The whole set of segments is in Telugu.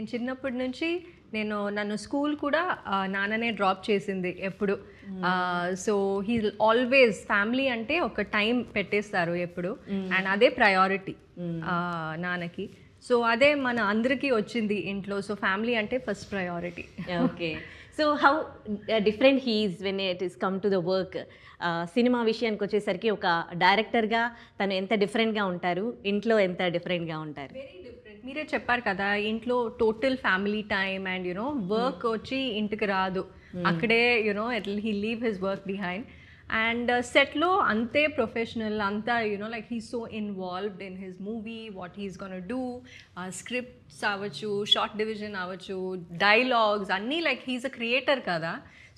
నేను చిన్నప్పటి నుంచి నన్ను స్కూల్ కూడా నాన్ననే డ్రాప్ చేసింది ఎప్పుడు. సో హీ ఆల్వేస్ ఫ్యామిలీ అంటే ఒక టైం పెట్టేస్తారు ఎప్పుడు, అండ్ అదే ప్రయారిటీ నాన్నకి. సో అదే మన అందరికీ వచ్చింది ఇంట్లో. సో ఫ్యామిలీ అంటే first priority. Okay. So how different he's when it is come to the work? Cinema విషయానికి వచ్చేసరికి ఒక డైరెక్టర్గా తను ఎంత డిఫరెంట్గా ఉంటారు, ఇంట్లో ఎంత డిఫరెంట్గా ఉంటారు? Very different. మీరే చెప్పారు కదా, ఇంట్లో total family time and work వచ్చి ఇంటికి రాదు, అక్కడే he leave his work behind. And సెట్లో అంతే ప్రొఫెషనల్, అంతా like he so involved in his movie, what he's gonna do, scripts అవ్వచ్చు, షార్ట్ డివిజన్ అవ్వచ్చు, డైలాగ్స్ అన్నీ, లైక్ హీస్ అ క్రియేటర్ కదా.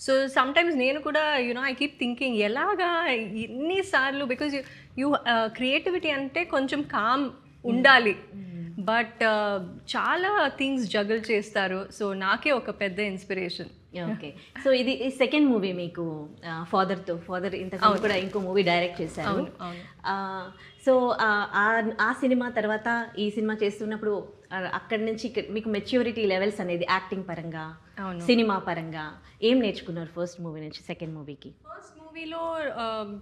సో సమ్టైమ్స్ నేను కూడా ఐ కీప్ థింకింగ్ ఎలాగా ఎన్నిసార్లు, బికాజ్ యూ క్రియేటివిటీ అంటే కొంచెం కామ్ ఉండాలి, బట్ చాలా థింగ్స్ జగల్ చేస్తారు. సో నాకే ఒక పెద్ద ఇన్స్పిరేషన్. ఓకే. సో ఇది సెకండ్ మూవీ మీకు ఫాదర్ ఇంతకు కూడా ఇంకో మూవీ డైరెక్ట్ చేశారు. సో ఆ సినిమా తర్వాత ఈ సినిమా చేస్తున్నప్పుడు అక్కడి నుంచి మీకు మెచ్యూరిటీ లెవెల్స్ అనేది యాక్టింగ్ పరంగా, సినిమా పరంగా ఏం నేర్చుకున్నారు ఫస్ట్ మూవీ నుంచి సెకండ్ మూవీకి? ఫస్ట్ మూవీలో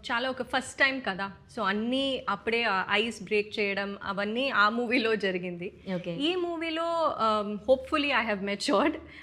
చాలా ఒక ఫస్ట్ టైం కదా, సో అన్నీ అప్పుడే ఐస్ బ్రేక్ చేయడం అవన్నీ ఆ మూవీలో జరిగింది. ఓకే. ఈ మూవీలో హోప్ఫుల్లీ ఐ హ్యావ్ మెచ్యూర్డ్.